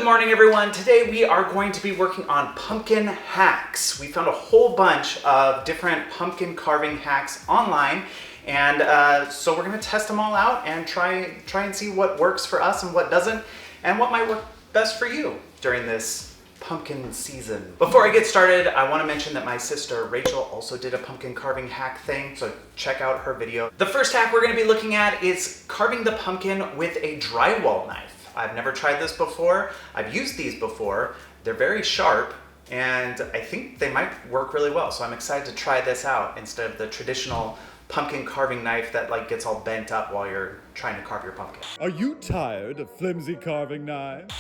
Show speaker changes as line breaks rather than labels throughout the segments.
Good morning, everyone. Today we are going to be working on pumpkin hacks. We found a whole bunch of different pumpkin carving hacks online, and so we're going to test them all out and try and see what works for us and what doesn't, and what might work best for you during this pumpkin season. Before I get started, I want to mention that my sister Rachel also did a pumpkin carving hack thing, so check out her video. The first hack we're going to be looking at is carving the pumpkin with a drywall knife. I've never tried this before. I've used these before. They're very sharp, and I think they might work really well. So I'm excited to try this out instead of the traditional pumpkin carving knife that gets all bent up while you're trying to carve your pumpkin.
Are you tired of flimsy carving knives?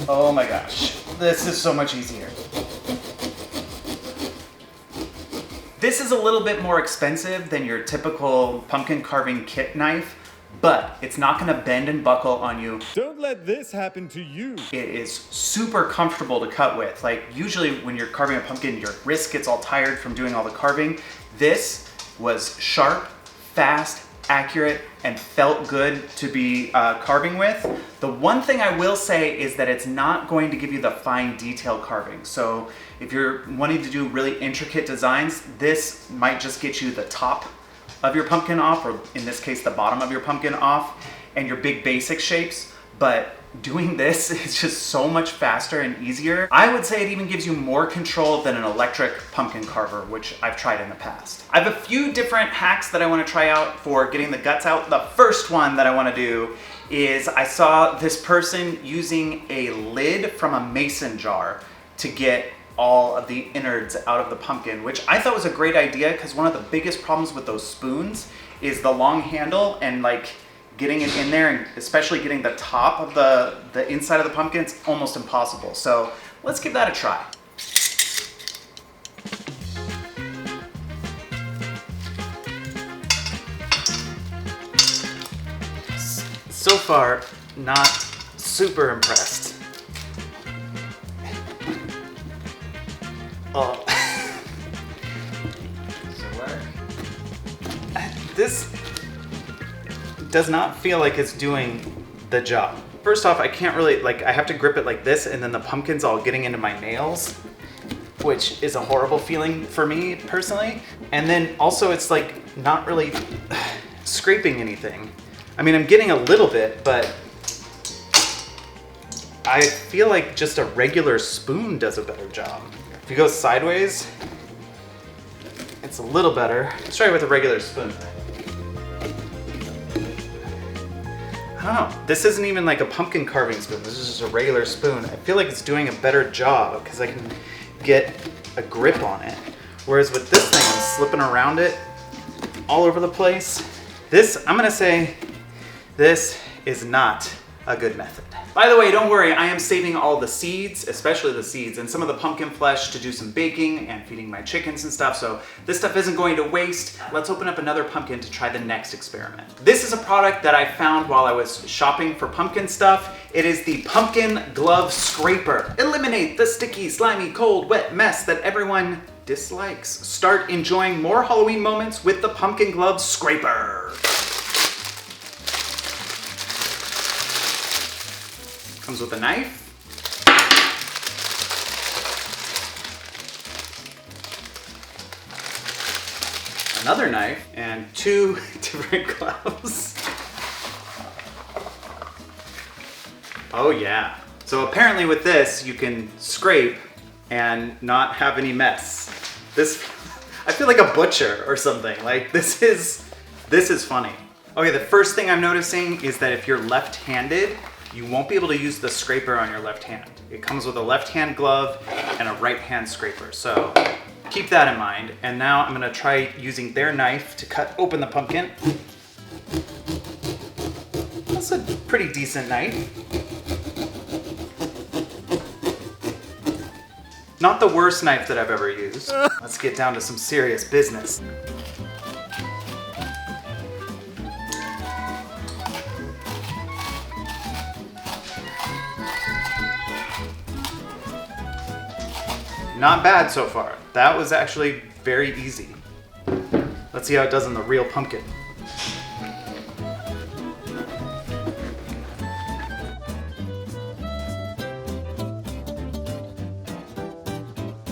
Oh my gosh, this is so much easier. This is a little bit more expensive than your typical pumpkin carving kit knife, but it's not gonna bend and buckle on you.
Don't let this happen to you.
It is super comfortable to cut with. Usually when you're carving a pumpkin, your wrist gets all tired from doing all the carving. This was sharp, fast, accurate, and felt good to be carving with. The one thing I will say is that it's not going to give you the fine detail carving. So if you're wanting to do really intricate designs, this might just get you the top of your pumpkin off, or in this case, the bottom of your pumpkin off, and your big basic shapes. But doing this is just so much faster and easier. I would say it even gives you more control than an electric pumpkin carver, which I've tried in the past. I have a few different hacks that I want to try out for getting the guts out. The first one that I want to do is I saw this person using a lid from a mason jar to get all of the innards out of the pumpkin, which I thought was a great idea because one of the biggest problems with those spoons is the long handle and getting it in there, and especially getting the top of the inside of the pumpkin, it's almost impossible. So let's give that a try. So far, not super impressed. Oh. Does it work? This does not feel like it's doing the job. First off, I can't really, I have to grip it like this, and then the pumpkin's all getting into my nails, which is a horrible feeling for me personally. And then also it's not really scraping anything. I mean, I'm getting a little bit, but I feel like just a regular spoon does a better job. If you go sideways, it's a little better. Let's try it with a regular spoon. I don't know. This isn't even like a pumpkin carving spoon. This is just a regular spoon. I feel like it's doing a better job because I can get a grip on it. Whereas with this thing, I'm slipping around it all over the place. I'm gonna say, this is not a good method. By the way, don't worry, I am saving all the seeds, especially the seeds, and some of the pumpkin flesh to do some baking and feeding my chickens and stuff, so this stuff isn't going to waste. Let's open up another pumpkin to try the next experiment. This is a product that I found while I was shopping for pumpkin stuff. It is the Pumpkin Glove Scraper. Eliminate the sticky, slimy, cold, wet mess that everyone dislikes. Start enjoying more Halloween moments with the Pumpkin Glove Scraper. Comes with a knife. Another knife and two different gloves. Oh yeah. So apparently with this, you can scrape and not have any mess. I feel like a butcher or something. This is funny. Okay, the first thing I'm noticing is that if you're left-handed, you won't be able to use the scraper on your left hand. It comes with a left hand glove and a right hand scraper. So keep that in mind. And now I'm gonna try using their knife to cut open the pumpkin. That's a pretty decent knife. Not the worst knife that I've ever used. Let's get down to some serious business. Not bad so far. That was actually very easy. Let's see how it does in the real pumpkin.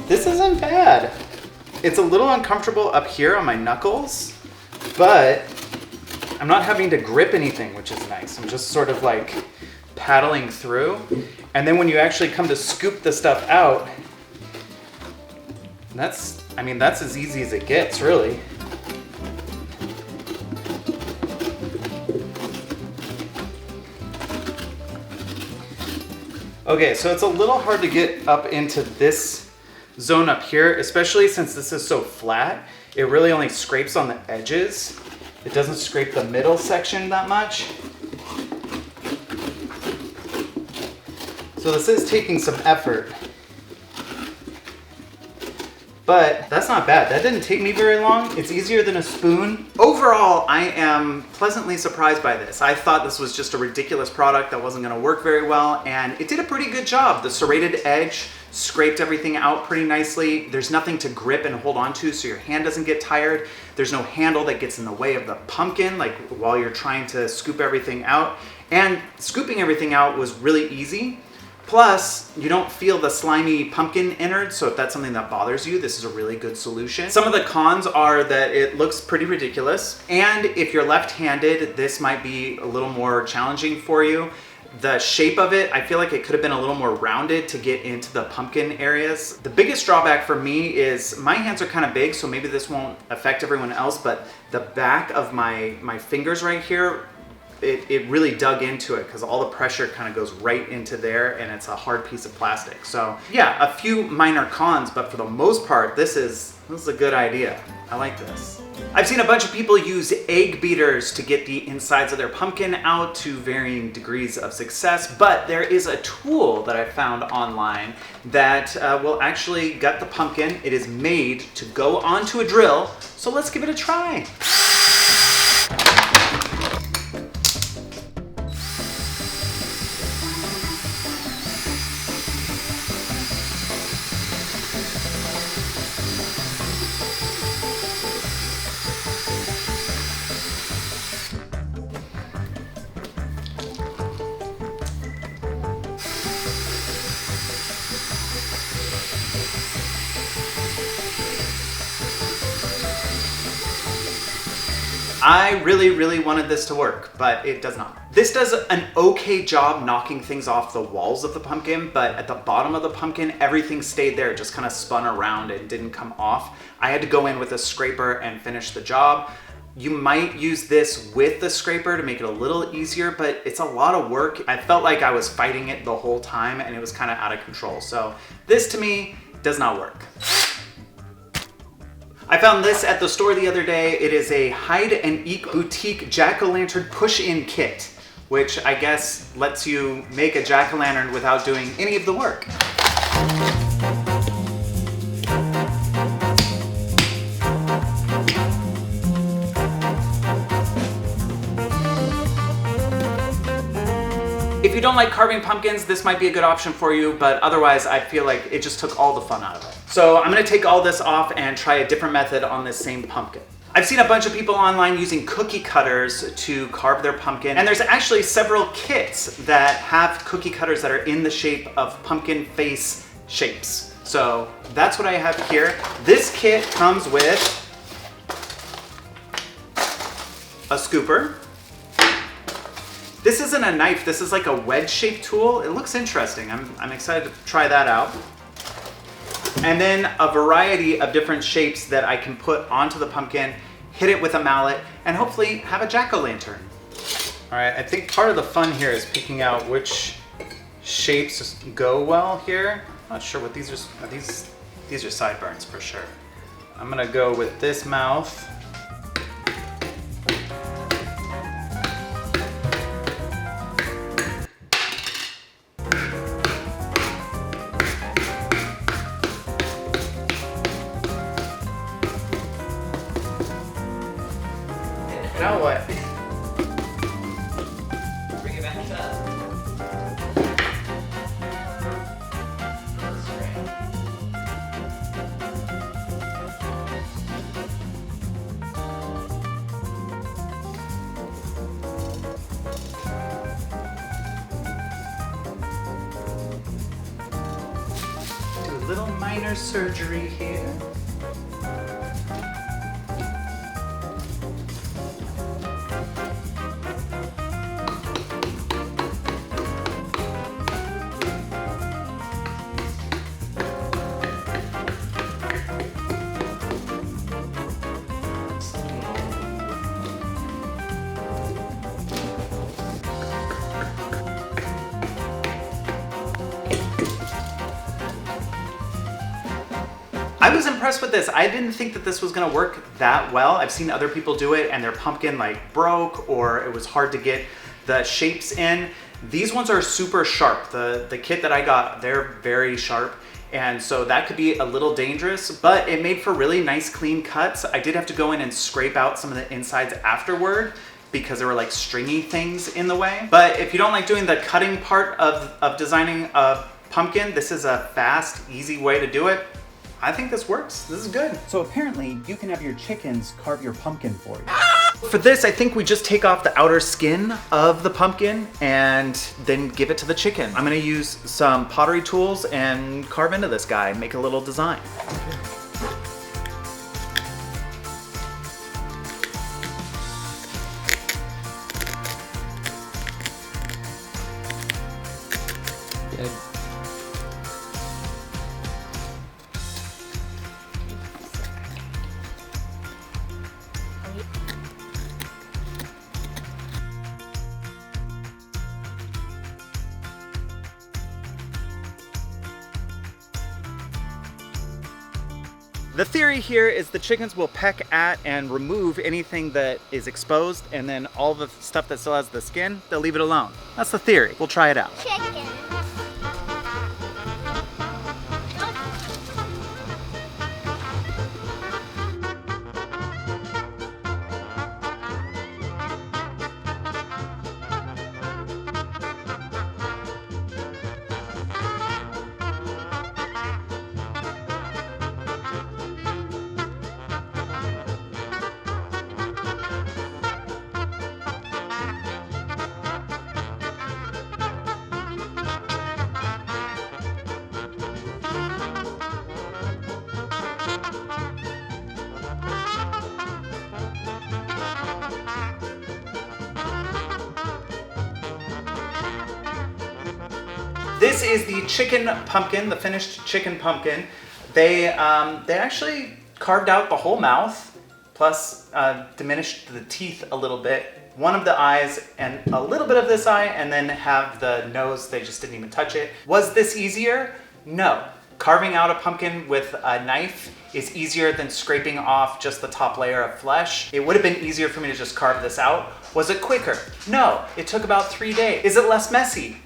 This isn't bad. It's a little uncomfortable up here on my knuckles, but I'm not having to grip anything, which is nice. I'm just sort of like paddling through. And then when you actually come to scoop the stuff out, that's as easy as it gets, really. Okay, so it's a little hard to get up into this zone up here, especially since this is so flat. It really only scrapes on the edges. It doesn't scrape the middle section that much. So this is taking some effort. But that's not bad. That didn't take me very long. It's easier than a spoon. Overall, I am pleasantly surprised by this. I thought this was just a ridiculous product that wasn't gonna work very well, and it did a pretty good job. The serrated edge scraped everything out pretty nicely. There's nothing to grip and hold onto so your hand doesn't get tired. There's no handle that gets in the way of the pumpkin, like while you're trying to scoop everything out. And scooping everything out was really easy. Plus, you don't feel the slimy pumpkin innards, so if that's something that bothers you, this is a really good solution. Some of the cons are that it looks pretty ridiculous, and if you're left-handed, this might be a little more challenging for you. The shape of it, I feel like it could have been a little more rounded to get into the pumpkin areas. The biggest drawback for me is my hands are kind of big, so maybe this won't affect everyone else, but the back of my fingers right here, it really dug into it because all the pressure kind of goes right into there, and it's a hard piece of plastic. So yeah, a few minor cons, but for the most part, this is a good idea. I like this. I've seen a bunch of people use egg beaters to get the insides of their pumpkin out to varying degrees of success, but there is a tool that I found online that will actually gut the pumpkin. It is made to go onto a drill, so let's give it a try. I really wanted this to work, but it does not. This does an okay job knocking things off the walls of the pumpkin, but at the bottom of the pumpkin, everything stayed there. It just kind of spun around and didn't come off. I had to go in with a scraper and finish the job. You might use this with the scraper to make it a little easier, but it's a lot of work. I felt like I was fighting it the whole time and it was kind of out of control. So this to me does not work. I found this at the store the other day. It is a Hide and Eek Boutique Jack-o'-lantern push-in kit, which I guess lets you make a jack-o'-lantern without doing any of the work. If you don't like carving pumpkins, this might be a good option for you, but otherwise I feel like it just took all the fun out of it. So I'm gonna take all this off and try a different method on this same pumpkin. I've seen a bunch of people online using cookie cutters to carve their pumpkin, and there's actually several kits that have cookie cutters that are in the shape of pumpkin face shapes. So that's what I have here. This kit comes with a scooper. This isn't a knife, this is like a wedge-shaped tool. It looks interesting. I'm excited to try that out. And then a variety of different shapes that I can put onto the pumpkin, hit it with a mallet, and hopefully have a jack-o'-lantern. All right, I think part of the fun here is picking out which shapes go well here. I'm not sure what these are. These are sideburns for sure. I'm gonna go with this mouth. Now what?
Bring it back up.
little minor surgery here. I was impressed with this. I didn't think that this was gonna work that well. I've seen other people do it and their pumpkin like broke or it was hard to get the shapes in. These ones are super sharp. The kit that I got, they're very sharp. And so that could be a little dangerous, but it made for really nice clean cuts. I did have to go in and scrape out some of the insides afterward because there were like stringy things in the way. But if you don't like doing the cutting part of designing a pumpkin, this is a fast, easy way to do it. I think this works. This is good. So apparently you can have your chickens carve your pumpkin for you. For this, I think we just take off the outer skin of the pumpkin and then give it to the chicken. I'm gonna use some pottery tools and carve into this guy, make a little design.
Good.
The theory here is the chickens will peck at and remove anything that is exposed, and then all the stuff that still has the skin, they'll leave it alone. That's the theory. We'll try it out.
Chicken.
This is the chicken pumpkin, the finished chicken pumpkin. They actually carved out the whole mouth, plus diminished the teeth a little bit. One of the eyes and a little bit of this eye, and then have the nose, they just didn't even touch it. Was this easier? No. Carving out a pumpkin with a knife is easier than scraping off just the top layer of flesh. It would have been easier for me to just carve this out. Was it quicker? No, it took about 3 days. Is it less messy?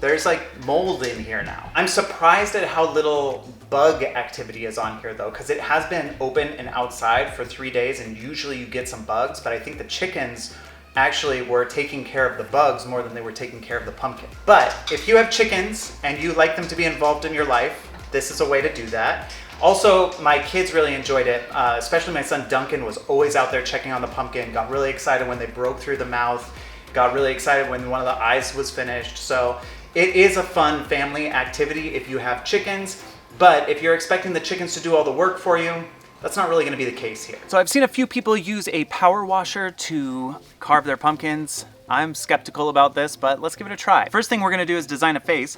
There's like mold in here now. I'm surprised at how little bug activity is on here though, because it has been open and outside for 3 days, and usually you get some bugs, but I think the chickens actually were taking care of the bugs more than they were taking care of the pumpkin. But if you have chickens and you like them to be involved in your life, this is a way to do that. Also, my kids really enjoyed it, especially my son Duncan was always out there checking on the pumpkin, got really excited when they broke through the mouth, got really excited when one of the eyes was finished. So it is a fun family activity if you have chickens, but if you're expecting the chickens to do all the work for you, that's not really gonna be the case here. So I've seen a few people use a power washer to carve their pumpkins. I'm skeptical about this, but let's give it a try. First thing we're gonna do is design a face.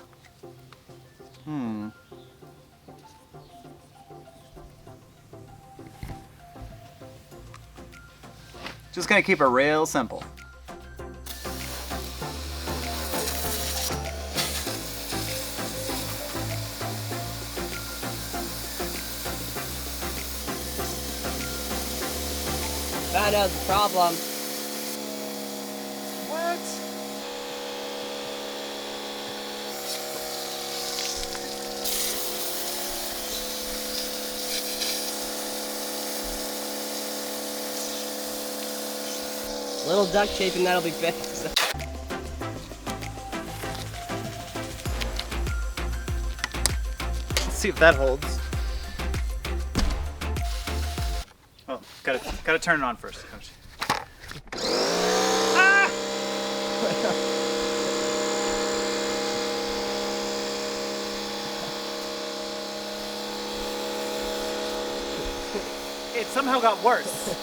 Just gonna keep it real simple.
Found out the problem.
What?
Little duct tape and that'll be fixed.
Let's see if that holds. Oh, gotta turn it on first. Ah!
it somehow got worse.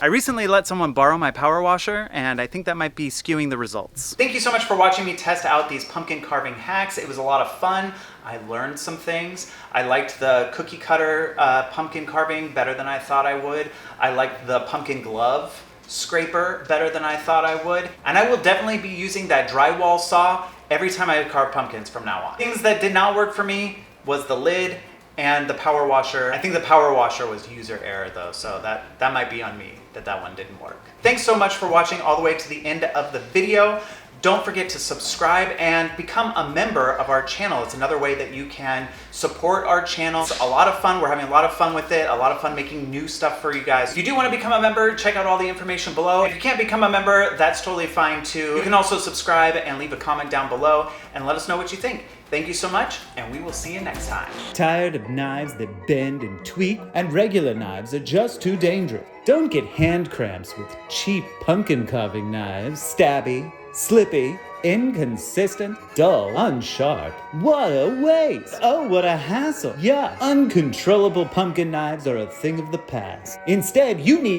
I recently let someone borrow my power washer, and I think that might be skewing the results. Thank you so much for watching me test out these pumpkin carving hacks. It was a lot of fun. I learned some things. I liked the cookie cutter pumpkin carving better than I thought I would. I liked the pumpkin glove scraper better than I thought I would. And I will definitely be using that drywall saw every time I carve pumpkins from now on. Things that did not work for me was the lid and the power washer. I think the power washer was user error though, so that might be on me that one didn't work. Thanks so much for watching all the way to the end of the video. Don't forget to subscribe and become a member of our channel. It's another way that you can support our channel. It's a lot of fun. We're having a lot of fun with it, a lot of fun making new stuff for you guys. If you do want to become a member, check out all the information below. If you can't become a member, that's totally fine too. You can also subscribe and leave a comment down below and let us know what you think. Thank you so much, and we will see you next time.
Tired of knives that bend and tweak? And regular knives are just too dangerous. Don't get hand cramps with cheap pumpkin carving knives. Stabby, slippy, inconsistent, dull, unsharp. What a waste! Oh, what a hassle! Yeah, uncontrollable pumpkin knives are a thing of the past. Instead, you need